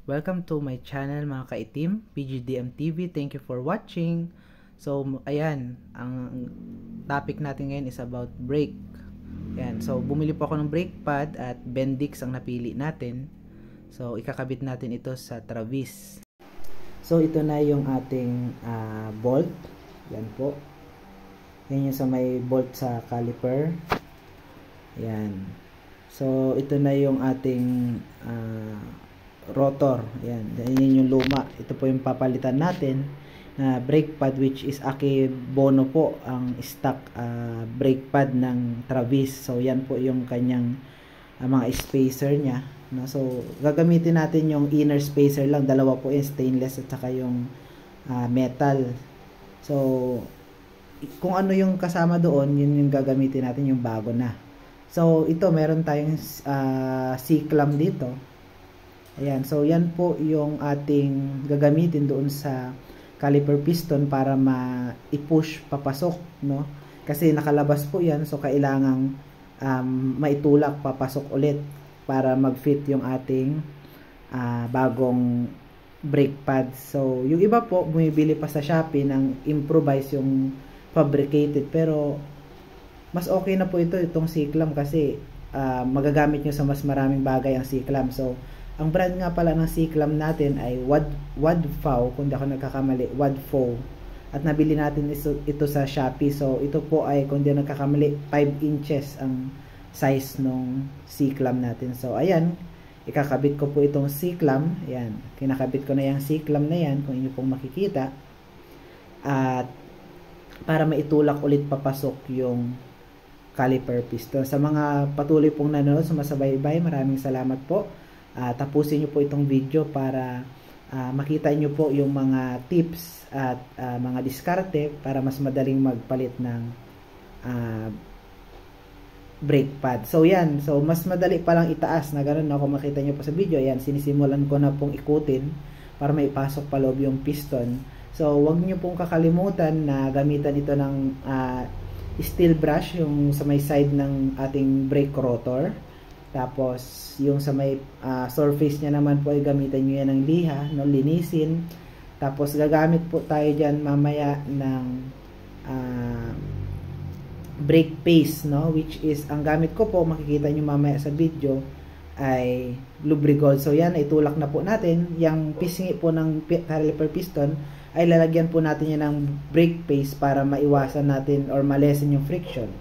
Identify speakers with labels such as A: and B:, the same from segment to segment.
A: Welcome to my channel mga kaitim, PGDM TV. Thank you for watching. So, ayan, ang topic natin ngayon is about brake. Ayan, so bumili po ako ng brake pad at Bendix ang napili natin. So, ikakabit natin ito sa Travis. So, ito na yung ating bolt. Yan po. Yan yung sa may bolt sa caliper. Ayan. So, ito na yung ating rotor. Ayan. Yan yung luma. Ito po yung papalitan natin na brake pad, which is Akebono po ang stock brake pad ng Travis. So, yan po yung kanyang mga spacer niya. No? So, gagamitin natin yung inner spacer lang. Dalawa po yung stainless at saka yung metal. So, kung ano yung kasama doon, yun yung gagamitin natin, yung bago na. So, ito, meron tayong C-clamp dito. Ayan, so yan po yung ating gagamitin doon sa caliper piston para i-push papasok, no? Kasi nakalabas po yan, so kailangang maitulak papasok ulit para mag-fit yung ating bagong brake pad. So, yung iba po, bumibili pa sa Shopee ng improvise yung fabricated, pero mas okay na po itong C-clamp kasi magagamit nyo sa mas maraming bagay ang C-clamp. So, ang brand nga pala ng C-clamp natin ay Wadfo, kung di ako nagkakamali, Wadfo. At nabili natin ito sa Shopee. So, ito po ay, kung di nagkakamali, 5 inches ang size ng C-clamp natin. So, ayan, ikakabit ko po itong C-clamp. Ayan, kinakabit ko na yung C-clamp na yan, kung inyo pong makikita. At para maitulak ulit papasok yung caliper piston. Sa mga patuloy pong nanonood, sumasabaybay, maraming salamat po. Tapusin nyo po itong video para makita nyo po yung mga tips at mga diskarte para mas madaling magpalit ng brake pad. So yan, so mas madali palang itaas na gano'n, no? Kung makita nyo po sa video, yan, sinisimulan ko na pong ikutin para maipasok pa loob yung piston. So wag nyo pong kakalimutan na gamitan ito ng steel brush, yung sa may side ng ating brake rotor. Tapos yung sa may surface niya naman po ay gamitan nyo yan ng liha, no? Linisin. Tapos gagamit po tayo dyan mamaya ng brake paste, no? Which is, ang gamit ko po, makikita nyo mamaya sa video, ay Lubrigol. So yan, itulak na po natin. Yung pisngi po ng caliper piston ay lalagyan po natin yan ng brake paste para maiwasan natin or malesen yung friction.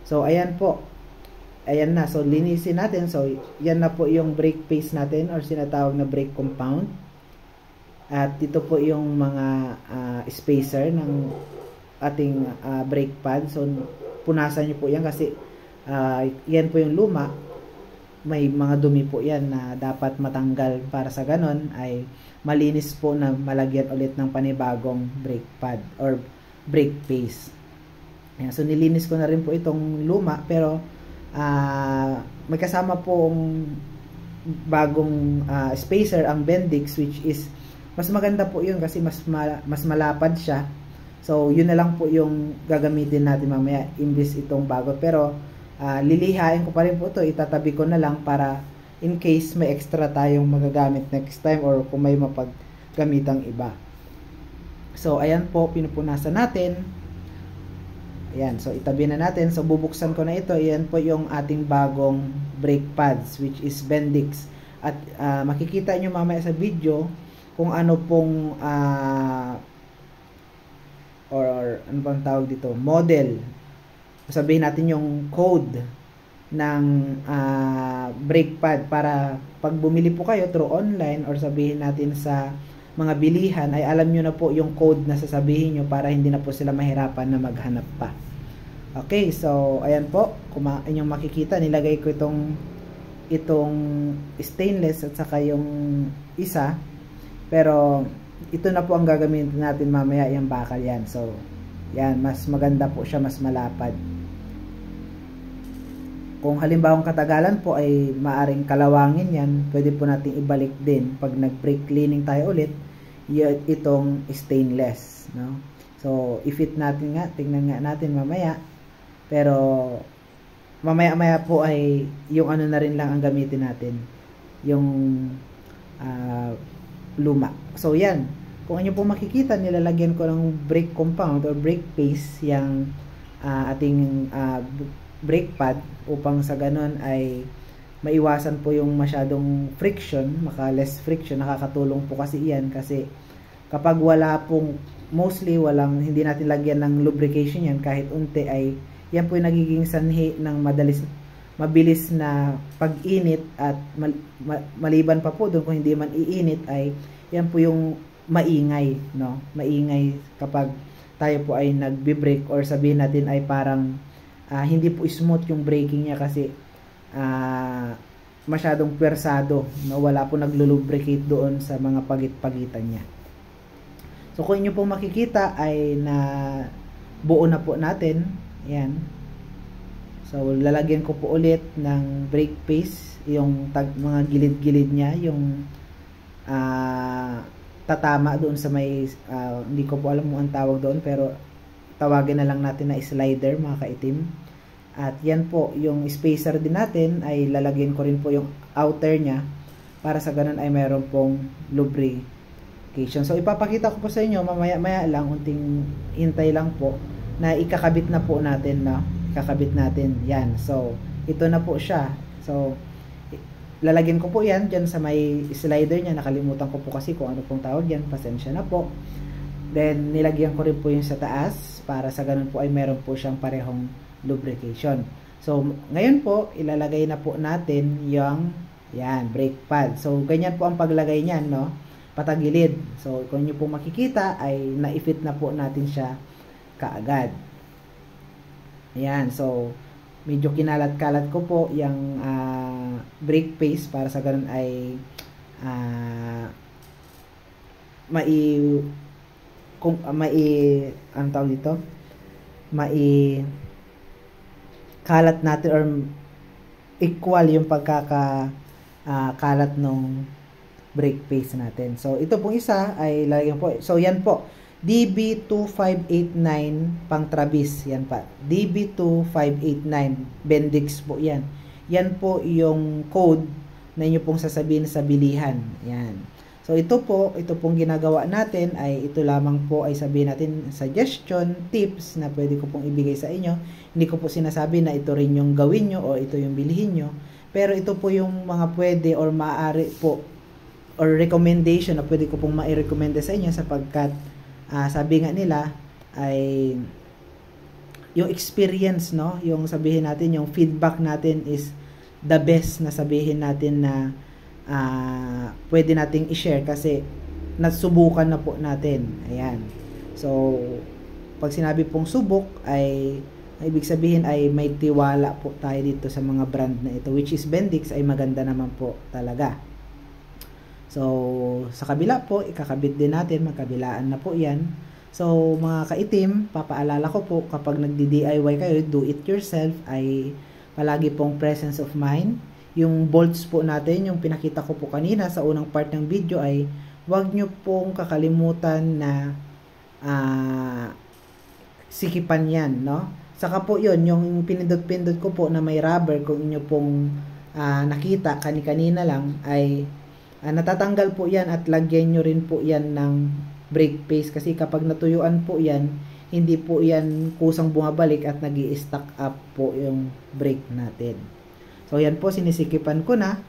A: So ayan po, ayan na. So linisin natin. So yan na po yung brake paste natin or sinatawag na brake compound. At ito po yung mga spacer ng ating brake pad. So punasan nyo po yan kasi yan po yung luma. May mga dumi po yan na dapat matanggal para sa ganon ay malinis po na malagyan ulit ng panibagong brake pad or brake paste. Ayan, so nilinis ko na rin po itong luma, pero may kasama pong bagong spacer ang Bendix, which is mas maganda po yun kasi mas malapad siya. So yun na lang po yung gagamitin natin mamaya imbis itong bago, pero lilihain ko pa rin po ito, itatabi ko na lang para in case may extra tayong magagamit next time or kung may mapaggamitang iba. So ayan po, pinupunasan natin. Ayan, so itabi na natin. So bubuksan ko na ito. Ayan po yung ating bagong brake pads, which is Bendix. At makikita nyo mamaya sa video kung ano pong or ano bang tawag dito, model. Sabihin natin yung code ng brake pad para pag bumili po kayo through online or sabihin natin sa mga bilihan ay alam nyo na po yung code na sasabihin nyo para hindi na po sila mahirapan na maghanap pa. Okay, so ayan po, kung inyong makikita, nilagay ko itong stainless at saka yung isa, pero ito na po ang gagamitin natin mamaya, yung bakal yan. So yan, mas maganda po siya, mas malapad. Kung halimbawa katagalan po ay maaring kalawangin yan, pwede po natin ibalik din pag nag-brake cleaning tayo ulit itong stainless, no? So i-fit natin nga, tingnan nga natin mamaya, pero mamaya po ay yung ano na rin lang ang gamitin natin, yung luma. So yan, kung inyo po makikita, nilalagyan ko ng brake compound or brake paste yung ating brake pad upang sa ganun ay maiwasan po yung masyadong friction, less friction. Nakakatulong po kasi iyan kasi kapag wala pong hindi natin lagyan ng lubrication yan kahit unti, ay yan po yung nagiging sanhi ng mabilis na pag-init at maliban pa po doon kung hindi man iinit ay yan po yung maingay, no? Maingay kapag tayo po ay nagbi-brake or sabihin natin ay parang hindi po smooth yung braking niya kasi masyadong pwersado, no? Wala po naglubricate doon sa mga pagit-pagitan niya. So kung inyo po makikita ay na buo na po natin, yan. So lalagyan ko po ulit ng brake paste, yung mga gilid-gilid niya, yung tatama doon sa may hindi ko po alam kung ang tawag doon, pero tawagin na lang natin na slider, mga kaitim. At yan po, yung spacer din natin ay lalagyan ko rin po yung outer niya para sa ganun ay meron pong lubrication. So ipapakita ko po sa inyo mamaya-maya lang, unting hintay lang po na ikakabit na po natin, na kakabit natin yan. So ito na po siya. So lalagyan ko po yan dyan sa may slider niya. Nakalimutan ko po kasi kung ano pong tawag yan, pasensya na po. Then nilagyan ko rin po yung sa taas para sa ganun po ay meron po siyang parehong lubrication. So ngayon po ilalagay na po natin yung brake pad. So ganyan po ang paglagay niyan, no? Patagilid. So kung niyo po makikita ay na-fit na po natin siya kaagad. Ayan, so medyo kinalat-kalat ko po yung brake paste para sa ganun ay anong tawag dito? Kalat natin or equal yung pagkakalat nung brake paste natin. So ito pong isa ay lalagyan po. So yan po, DB2589 pang Travis, yan pa. DB2589 Bendix po yan. Yan po yung code na inyo pong sasabihin sa bilihan. Yan. So ito pong ginagawa natin ay ito lamang po ay sabihin natin suggestion, tips na pwede ko pong ibigay sa inyo. Hindi ko po sinasabi na ito rin yung gawin nyo o ito yung bilhin nyo. Pero ito po yung mga pwede or maaari po or recommendation na pwede ko pong ma-recommend sa inyo sapagkat sabi nga nila ay yung experience, no? Yung sabihin natin, yung feedback natin is the best na sabihin natin na pwede nating i-share kasi nasubukan na po natin. Ayan. So, pag sinabi pong subok ay ibig sabihin ay may tiwala po tayo dito sa mga brand na ito, which is Bendix ay maganda naman po talaga. So, sa kabila po, ikakabit din natin, magkabilaan na po yan. So, mga kaitim, papaalala ko po, kapag nagdi-DIY kayo, do it yourself, ay palagi pong presence of mind. Yung bolts po natin, yung pinakita ko po kanina sa unang part ng video ay, huwag nyo pong kakalimutan na sikipan yan, no? Saka po yun, yung pinindot-pindot ko po na may rubber, kung inyo pong nakita kanina lang, ay natatanggal po yan at lagyan nyo rin po yan ng brake paste kasi kapag natuyuan po yan, hindi po yan kusang bumabalik at nag-i-stack up po yung brake natin. So yan po, sinisikipan ko na.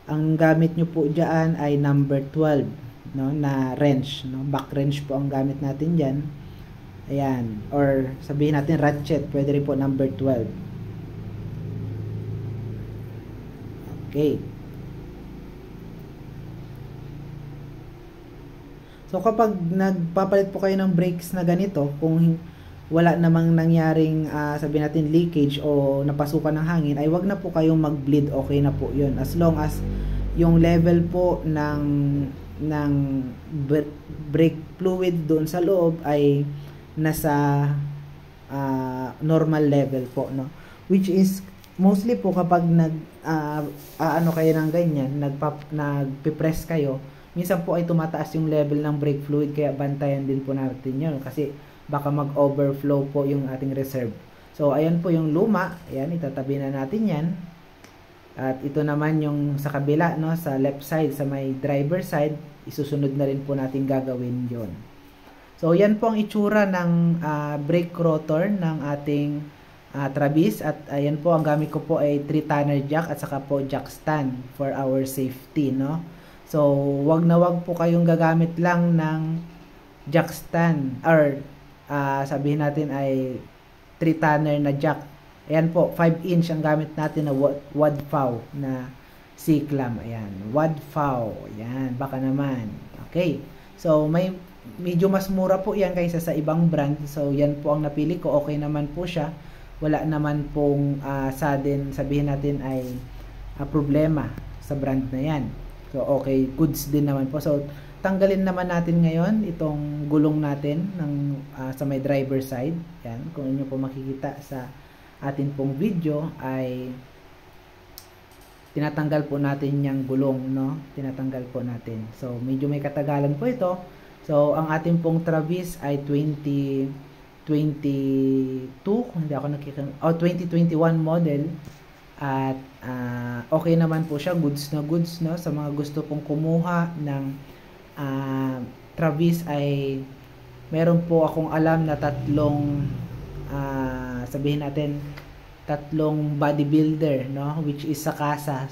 A: Ang gamit nyo po dyan ay number 12, no, na wrench, no? Back wrench po ang gamit natin dyan. Ayan, or sabihin natin ratchet, pwede rin po number 12. Okay. So kapag nagpapalit po kayo ng brakes na ganito, kung wala namang nangyaring sabihin natin leakage o napasukan ng hangin, ay wag na po kayong mag-bleed, okay na po yun. As long as yung level po ng brake fluid doon sa loob ay nasa normal level po, no? Which is mostly po kapag ano kayo ng ganyan, nagpipress kayo, minsan po ay tumataas yung level ng brake fluid, kaya bantayan din po natin yun kasi baka mag-overflow po yung ating reserve. So ayan po yung luma, ayan, itatabi na natin yan. At ito naman yung sa kabila, no, sa left side, sa may driver side, isusunod na rin po natin gagawin yon. So, yan po ang itsura ng brake rotor ng ating Travis. At ayan po, ang gamit ko po ay 3-tonner jack at saka po jack stand for our safety, no. So, wag na wag po kayong gagamit lang ng jack stand or sabihin natin ay 3-tonner na jack. Ayan po, 5-inch ang gamit natin na Wadfau na C-clamp. Ayan, Wadfau. Ayan, baka naman. Okay. So, medyo mas mura po yan kaysa sa ibang brand. So, yan po ang napili ko. Okay naman po siya. Wala naman pong sudden, sabihin natin ay problema sa brand na yan. So, okay, goods din naman po. So, tanggalin naman natin ngayon itong gulong natin ng, sa may driver side. Yan, kung inyo po makikita sa atin pong video ay tinatanggal po natin yung gulong, no? Tinatanggal po natin. So, medyo may katagalan po ito. So, ang ating pong Travis ay 2021 model. At okay naman po siya, goods na goods, no? Sa mga gusto pong kumuha ng Travis ay meron po akong alam na tatlong sabihin natin tatlong bodybuilder, no, which is sa Casa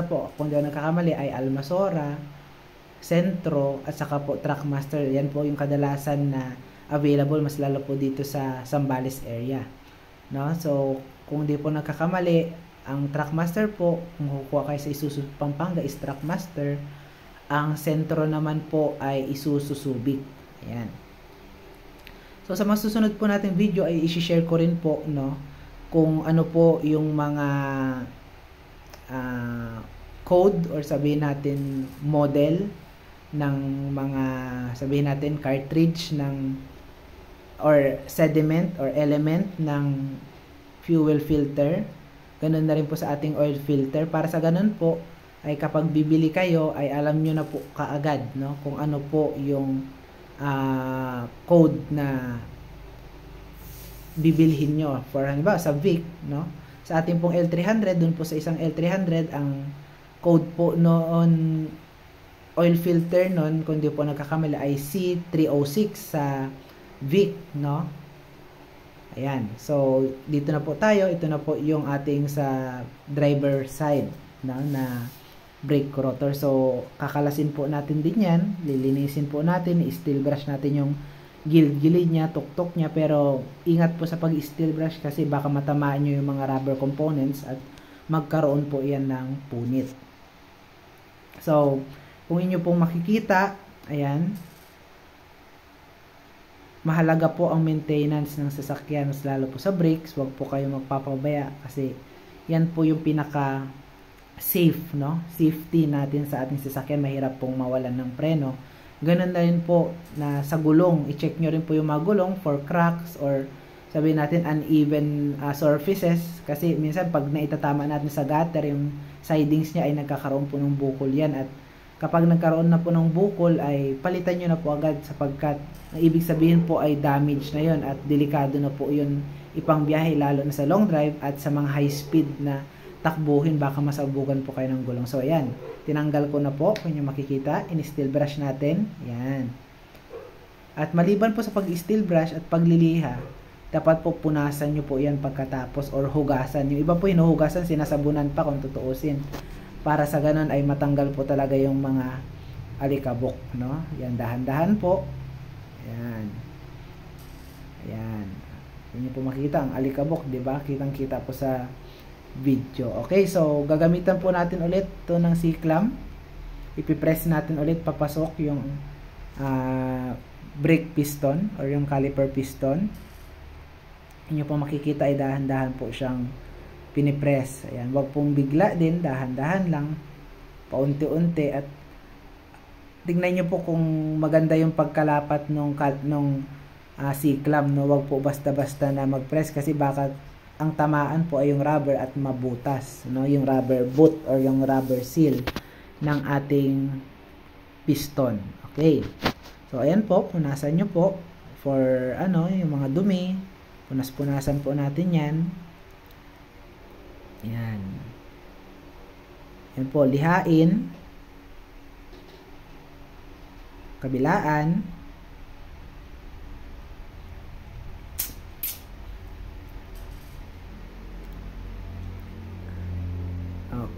A: po, kung di ako nagkakamali ay Almasora, Sentro at saka po Trackmaster. Yan po yung kadalasan na available, mas lalo po dito sa Zambales area, no. So kung di po nagkakamali, ang Trackmaster po, kung kukuha kayo sa Isuzu Pampanga is Trackmaster, ang Sentro naman po ay Isuzu Subic. Ayan. So, sa masusunod po nating video ay i-share ko rin po, no, kung ano po yung mga code or sabihin natin model ng mga sabihin natin cartridge ng or sediment or element ng fuel filter. Ganun na rin po sa ating oil filter. Para sa ganun po ay kapag bibili kayo ay alam nyo na po kaagad, no, kung ano po yung code na bibilhin nyo. For halimbawa sa Vic, no, sa ating pong L300, dun po sa isang L300 ang code po noon oil filter noon, kung di po nagkakamali ay C306 sa Vic, no. Ayan, so dito na po tayo. Ito na po yung ating sa driver side, no, na brake rotor. So, kakalasin po natin din yan. Lilinisin po natin. I-steel brush natin yung gilid niya, tuktok niya. Pero, ingat po sa pag-steel brush kasi baka matamaan nyo yung mga rubber components at magkaroon po yan ng punit. So, kung inyo pong makikita, ayan, mahalaga po ang maintenance ng sasakyan, lalo po sa brakes. Huwag po kayo magpapabaya kasi yan po yung pinaka safe, no, safety natin sa ating sasakyan. Mahirap pong mawalan ng preno. Ganun na rin po na sa gulong, i-check nyo rin po yung mga gulong for cracks or sabihin natin uneven surfaces, kasi minsan pag naitatama natin sa gutter, yung sidings niya ay nagkakaroon po ng bukol yan. At kapag nagkaroon na po ng bukol ay palitan nyo na po agad, sapagkat ang ibig sabihin po ay damage na yon at delikado na po yun ipang biyahe, lalo na sa long drive at sa mga high speed na takbuhin, baka masabugan po kayo ng gulong. So ayan, tinanggal ko na po, kung nyo makikita, in-steel brush natin, ayan. At maliban po sa pag-steel brush at pagliliha, dapat po punasan nyo po yan pagkatapos or hugasan. Yung iba po hinuhugasan, sinasabunan pa kung tutuusin, para sa ganun ay matanggal po talaga yung mga alikabok, no. Yan, dahan-dahan po, ayan, ayan. Yun po makita ang alikabok, di ba? Kitang-kita po sa video. Okay, so gagamitan po natin ulit to ng C-clamp. Ipipress natin ulit papasok yung brake piston or yung caliper piston. Inyo po makikita ay dahan-dahan po siyang pinipress. Ayan, wag pong bigla din, dahan-dahan lang, paunti-unti. At tingnan nyo po kung maganda yung pagkalapat nung C-clamp, no? Wag po basta-basta na mag-press kasi baka ang tamaan po ay yung rubber at mabutas, no, yung rubber boot or yung rubber seal ng ating piston. Okay, so ayan po, punasan nyo po for yung mga dumi, punas-punasan po natin yan. Yan, Yan po, lihain, kabilaan,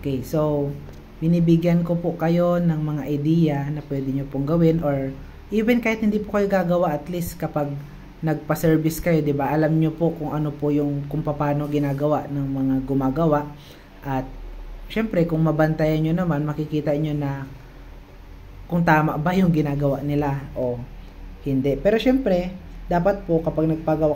A: okay, so binibigyan ko po kayo ng mga idea na pwede nyo pong gawin, or even kahit hindi po kayo gagawa, at least kapag nagpa-service kayo, 'di ba? Alam nyo po kung ano po yung kung paano ginagawa ng mga gumagawa, at syempre kung mabantayan nyo naman, makikita nyo na kung tama ba yung ginagawa nila o hindi. Pero syempre, dapat po kapag nagpagawa